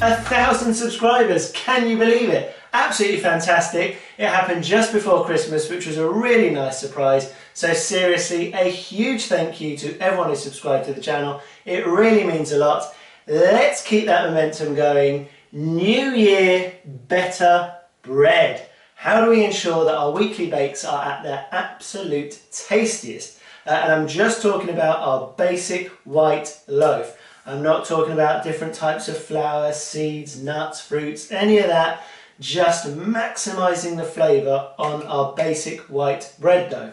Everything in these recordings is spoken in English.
1,000 subscribers, can you believe it? Absolutely fantastic. It happened just before Christmas, which was a really nice surprise. So seriously, a huge thank you to everyone who subscribed to the channel. It really means a lot. Let's keep that momentum going. New year, better bread. How do we ensure that our weekly bakes are at their absolute tastiest? And I'm just talking about our basic white loaf. I'm not talking about different types of flour, seeds, nuts, fruits, any of that. Just maximising the flavour on our basic white bread dough.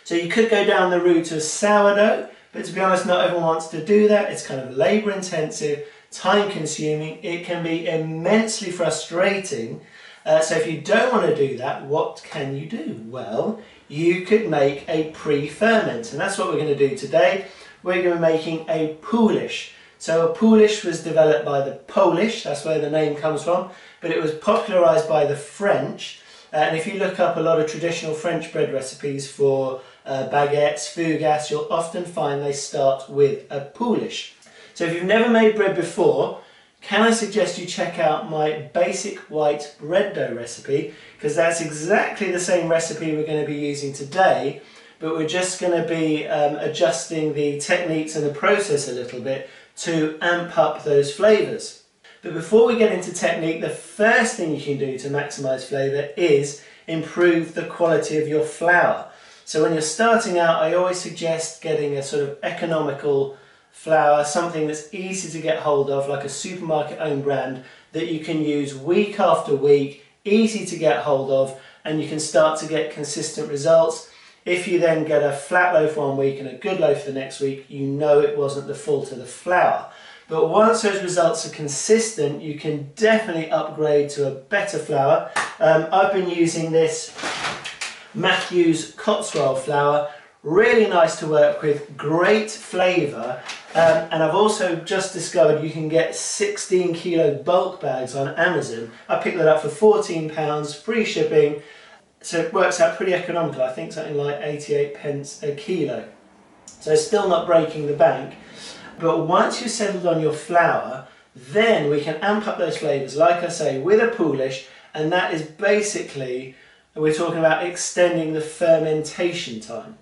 So you could go down the route of sourdough, but to be honest, not everyone wants to do that. It's kind of labour intensive, time consuming. It can be immensely frustrating. So if you don't want to do that, what can you do? Well, you could make a pre-ferment, and that's what we're going to do today. We're going to be making a Poolish. So a Poolish was developed by the Polish, that's where the name comes from, but it was popularised by the French. And if you look up a lot of traditional French bread recipes for baguettes, fougasse, you'll often find they start with a Poolish. So if you've never made bread before, can I suggest you check out my basic white bread dough recipe, because that's exactly the same recipe we're going to be using today, but we're just going to be adjusting the techniques and the process a little bit to amp up those flavours. But before we get into technique, the first thing you can do to maximise flavour is improve the quality of your flour. So when you're starting out, I always suggest getting a sort of economical flour, something that's easy to get hold of, like a supermarket owned brand that you can use week after week, easy to get hold of, and you can start to get consistent results. If you then get a flat loaf one week and a good loaf the next week, you know it wasn't the fault of the flour. But once those results are consistent, you can definitely upgrade to a better flour. I've been using this Matthews Cotswold flour, really nice to work with, great flavour, and I've also just discovered you can get 16 kilo bulk bags on Amazon. I picked that up for £14, free shipping. So it works out pretty economical. I think something like 88 pence a kilo. So still not breaking the bank. But once you've settled on your flour, then we can amp up those flavours, like I say, with a Poolish, and that is basically, we're talking about extending the fermentation time.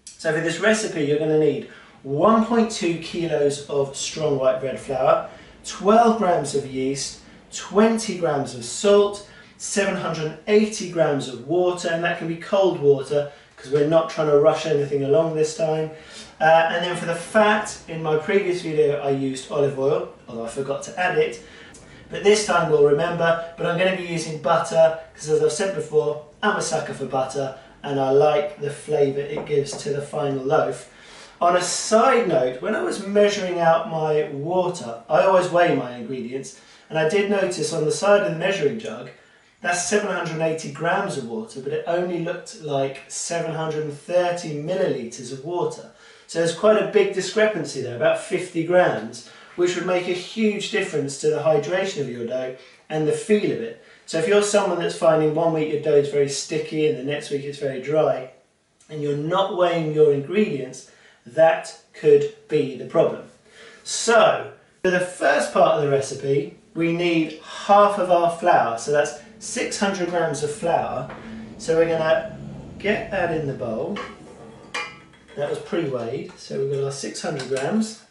So for this recipe, you're going to need 1.2 kilos of strong white bread flour, 12 grams of yeast, 20 grams of salt, 780 grams of water, and that can be cold water because we're not trying to rush anything along this time. And then for the fat, in my previous video I used olive oil, although I forgot to add it, but this time we'll remember. But I'm going to be using butter because, as I've said before, I'm a sucker for butter and I like the flavour it gives to the final loaf. On a side note, when I was measuring out my water, I always weigh my ingredients, and I did notice on the side of the measuring jug that's 780 grams of water, but it only looked like 730 millilitres of water. So there's quite a big discrepancy there, about 50 grams, which would make a huge difference to the hydration of your dough and the feel of it. So if you're someone that's finding one week your dough is very sticky and the next week it's very dry, and you're not weighing your ingredients, that could be the problem. So for the first part of the recipe, we need half of our flour, so that's 600 grams of flour. So we're going to get that in the bowl. That was pre-weighed, so we've got our 600 grams.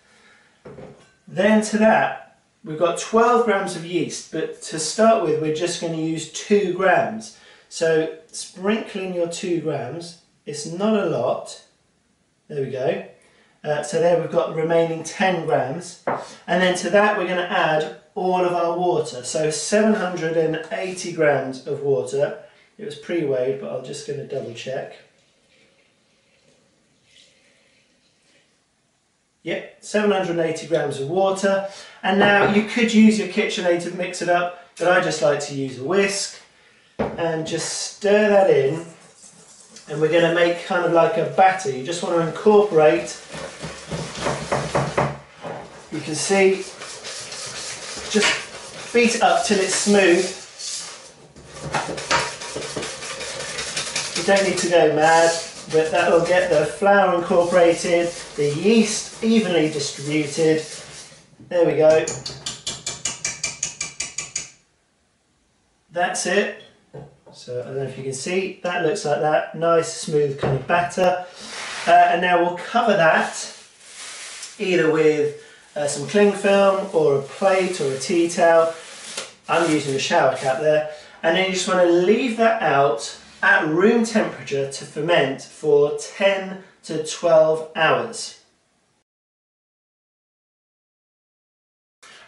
Then to that, we've got 12 grams of yeast, but to start with, we're just going to use 2 grams. So sprinkling your 2 grams, it's not a lot. There we go. So there we've got the remaining 10 grams. And then to that, we're going to add all of our water. So 780 grams of water. It was pre-weighed, but I'm just going to double check. Yep, 780 grams of water. And now you could use your KitchenAid to mix it up, but I just like to use a whisk and just stir that in. And we're going to make kind of like a batter. You just want to incorporate, you can see, just beat it up till it's smooth. You don't need to go mad, but that will get the flour incorporated, the yeast evenly distributed. There we go. that's it. So I don't know if you can see, that looks like that, nice smooth kind of batter. And now we'll cover that either with some cling film or a plate or a tea towel. I'm using a shower cap there. And then you just want to leave that out at room temperature to ferment for 10 to 12 hours.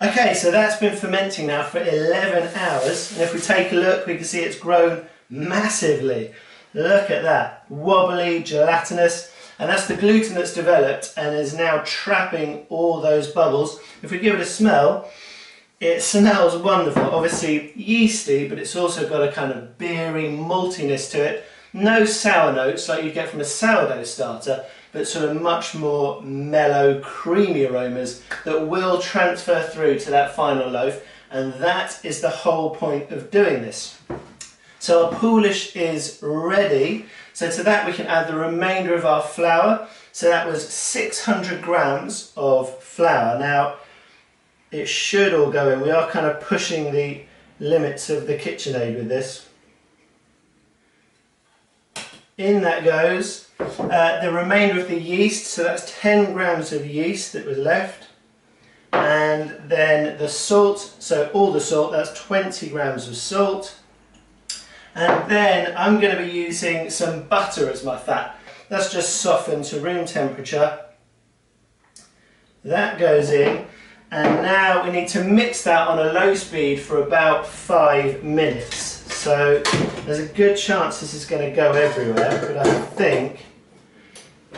Okay, so that's been fermenting now for 11 hours, and if we take a look, we can see it's grown massively. Look at that, wobbly, gelatinous, and that's the gluten that's developed and is now trapping all those bubbles. If we give it a smell, it smells wonderful. Obviously yeasty, but it's also got a kind of beery maltiness to it. No sour notes like you get from a sourdough starter, but sort of much more mellow, creamy aromas that will transfer through to that final loaf, and that is the whole point of doing this. So our Poolish is ready. So to that we can add the remainder of our flour. So that was 600 grams of flour. Now it should all go in. We are kind of pushing the limits of the KitchenAid with this. In that goes the remainder of the yeast, so that's 10 grams of yeast that was left, and then the salt, so all the salt, that's 20 grams of salt, and then I'm going to be using some butter as my fat. That's just softened to room temperature. That goes in, and now we need to mix that on a low speed for about 5 minutes. So there's a good chance this is going to go everywhere, but I think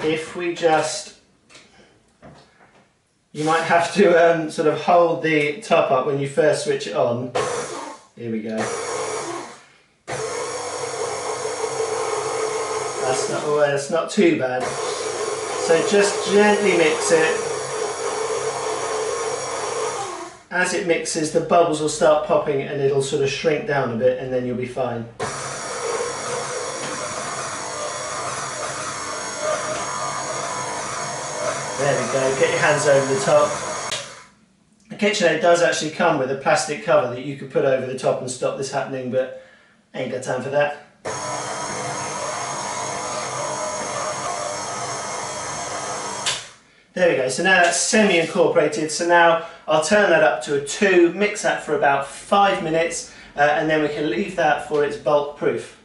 if we just, you might have to sort of hold the top up when you first switch it on. Here we go. That's not too bad. So just gently mix it. As it mixes, the bubbles will start popping and it'll sort of shrink down a bit, and then you'll be fine. There we go, get your hands over the top. The KitchenAid does actually come with a plastic cover that you could put over the top and stop this happening, but I ain't got time for that. There we go, so now that's semi-incorporated, so now I'll turn that up to a 2, mix that for about 5 minutes, and then we can leave that for its bulk proof.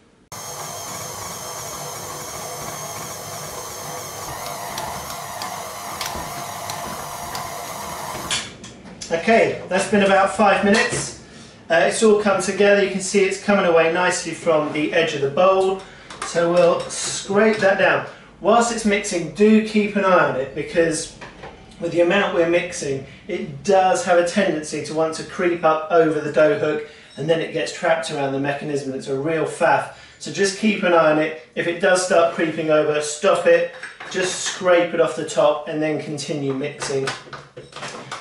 Okay, that's been about 5 minutes. It's all come together, you can see it's coming away nicely from the edge of the bowl, so we'll scrape that down. Whilst it's mixing, do keep an eye on it, because with the amount we're mixing, it does have a tendency to want to creep up over the dough hook, and then it gets trapped around the mechanism. It's a real faff. So just keep an eye on it. If it does start creeping over, stop it, just scrape it off the top, and then continue mixing.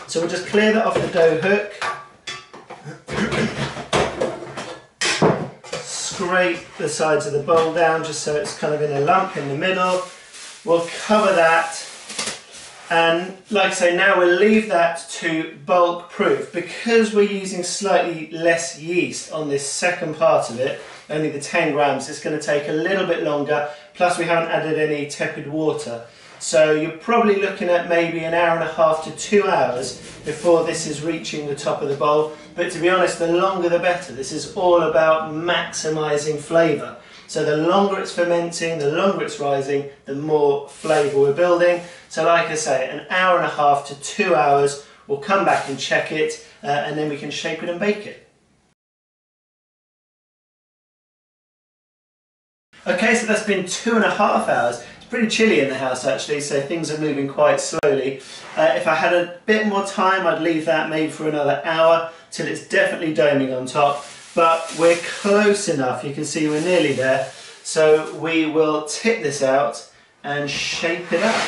So we'll just clear that off the dough hook. Scrape the sides of the bowl down just so it's kind of in a lump in the middle. We'll cover that, and like I say, now we'll leave that to bulk proof. Because we're using slightly less yeast on this second part of it, only the 10 grams, it's going to take a little bit longer, plus we haven't added any tepid water. So you're probably looking at maybe an hour and a half to 2 hours before this is reaching the top of the bowl. But to be honest, the longer the better. This is all about maximising flavour. So the longer it's fermenting, the longer it's rising, the more flavour we're building. So like I say, an hour and a half to 2 hours, we'll come back and check it, and then we can shape it and bake it. Okay, so that's been 2.5 hours. It's pretty chilly in the house actually, so things are moving quite slowly. If I had a bit more time, I'd leave that maybe for another hour till it's definitely doming on top. But we're close enough, you can see we're nearly there. So we will tip this out and shape it up.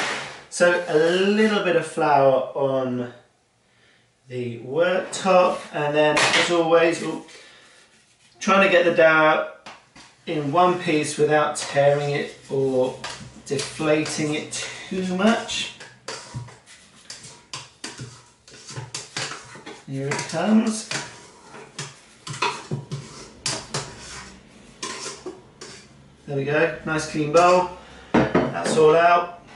So a little bit of flour on the worktop, and then as always, we're trying to get the dough out in one piece without tearing it or deflating it too much. Here it comes. There we go, nice clean bowl. That's all out.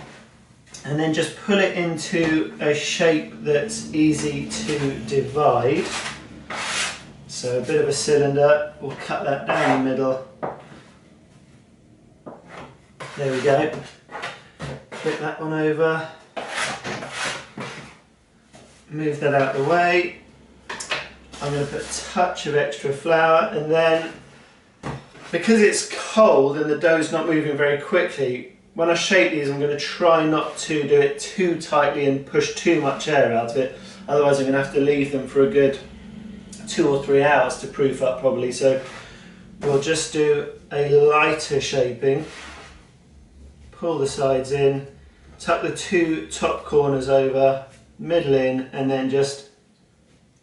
And then just pull it into a shape that's easy to divide. So a bit of a cylinder, we'll cut that down the middle. There we go. Flip that one over. Move that out of the way. I'm going to put a touch of extra flour, and then because it's cold and the dough's not moving very quickly, when I shape these I'm going to try not to do it too tightly and push too much air out of it, otherwise I'm going to have to leave them for a good 2 or 3 hours to proof up probably. So we'll just do a lighter shaping, pull the sides in, tuck the 2 top corners over, middle in, and then just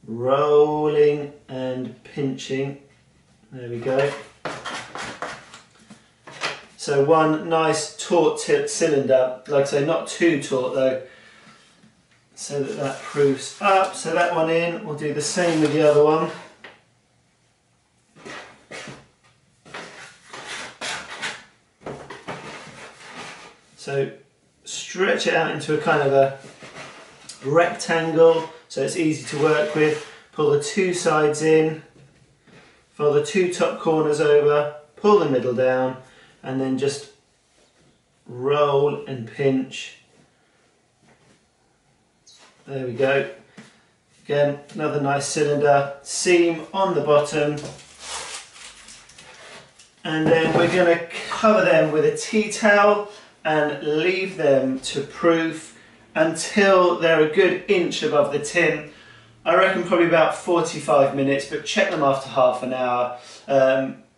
rolling and pinching. There we go. So one nice taut tip cylinder, like I say, not too taut though, so that that proofs up. So that one in, we'll do the same with the other one. So stretch it out into a kind of a rectangle so it's easy to work with. Pull the 2 sides in, fold the 2 top corners over, pull the middle down, and then just roll and pinch. There we go. Again, another nice cylinder, seam on the bottom, and then we're going to cover them with a tea towel and leave them to proof until they're a good inch above the tin. I reckon probably about 45 minutes, but check them after half an hour.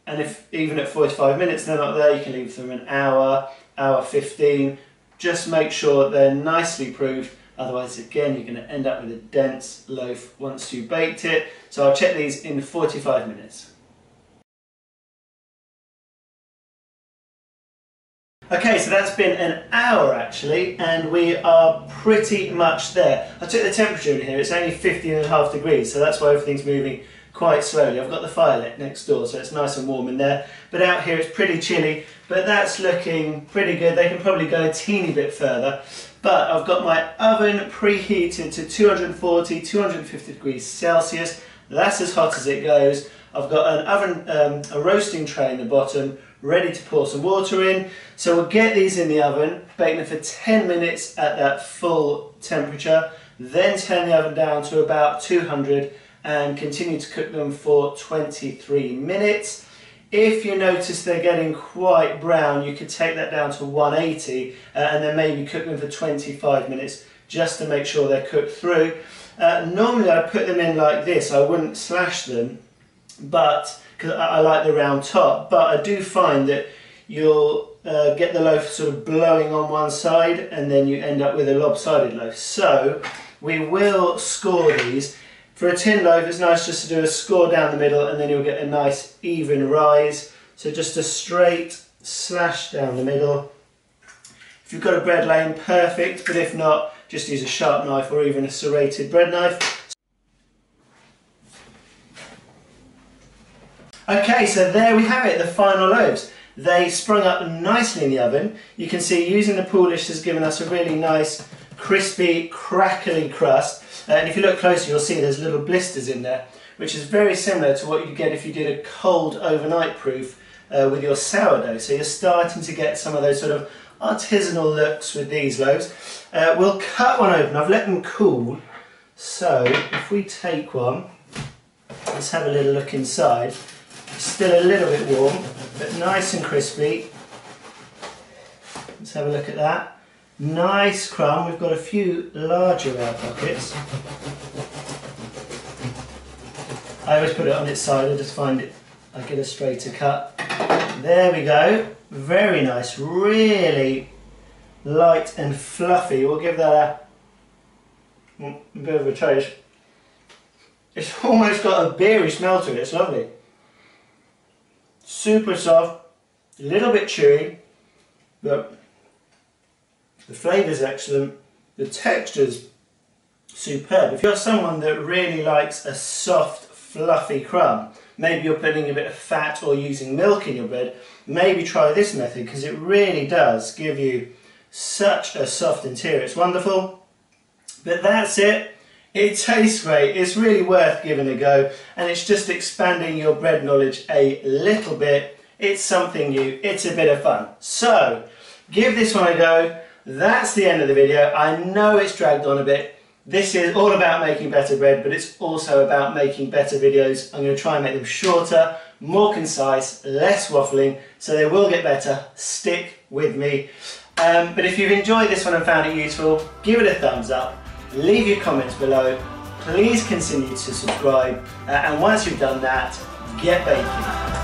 And if even at 45 minutes they're not there, you can leave them an hour, hour 15. Just make sure they're nicely proofed, otherwise again you're going to end up with a dense loaf once you've baked it. So I'll check these in 45 minutes. Okay, so that's been an hour actually, and we are pretty much there. I took the temperature in here, it's only 15.5 degrees, so that's why everything's moving quite slowly. I've got the fire lit next door, so it's nice and warm in there. But out here it's pretty chilly, but that's looking pretty good. They can probably go a teeny bit further. But I've got my oven preheated to 240, 250 degrees Celsius. That's as hot as it goes. I've got an oven, a roasting tray in the bottom, ready to pour some water in. So we'll get these in the oven, bake them for 10 minutes at that full temperature, then turn the oven down to about 200 and continue to cook them for 23 minutes. If you notice they're getting quite brown, you could take that down to 180 and then maybe cook them for 25 minutes just to make sure they're cooked through. Normally I put them in like this, I wouldn't slash them, but because I like the round top, but I do find that you'll get the loaf sort of blowing on one side and then you end up with a lopsided loaf. So we will score these. For a tin loaf it's nice just to do a score down the middle and then you'll get a nice even rise. So just a straight slash down the middle. If you've got a bread lane, perfect, but if not, just use a sharp knife or even a serrated bread knife. Okay, so there we have it, the final loaves. They sprung up nicely in the oven. You can see using the Poolish has given us a really nice, crispy, crackly crust. And if you look closer, you'll see there's little blisters in there, which is very similar to what you'd get if you did a cold overnight proof with your sourdough. So you're starting to get some of those sort of artisanal looks with these loaves. We'll cut one open. I've let them cool. So if we take one, let's have a little look inside. Still a little bit warm, but nice and crispy. Let's have a look at that. Nice crumb. We've got a few larger air pockets. I always put it on its side, I just find it, I get a straighter cut. There we go. Very nice, really light and fluffy. We'll give that a bit of a taste. It's almost got a beery smell to it, it's lovely. Super soft, a little bit chewy, but the flavour's excellent, the texture's superb. If you're someone that really likes a soft, fluffy crumb. Maybe you're putting a bit of fat or using milk in your bread. Maybe try this method because it really does give you such a soft interior. It's wonderful. But that's it. It tastes great. It's really worth giving a go, and it's just expanding your bread knowledge a little bit. It's something new. It's a bit of fun. So give this one a go. That's the end of the video. I know it's dragged on a bit. This is all about making better bread, but it's also about making better videos. I'm going to try and make them shorter, more concise, less waffling, so they will get better. Stick with me. But if you've enjoyed this one and found it useful, give it a thumbs up, leave your comments below, please continue to subscribe, and once you've done that, get baking.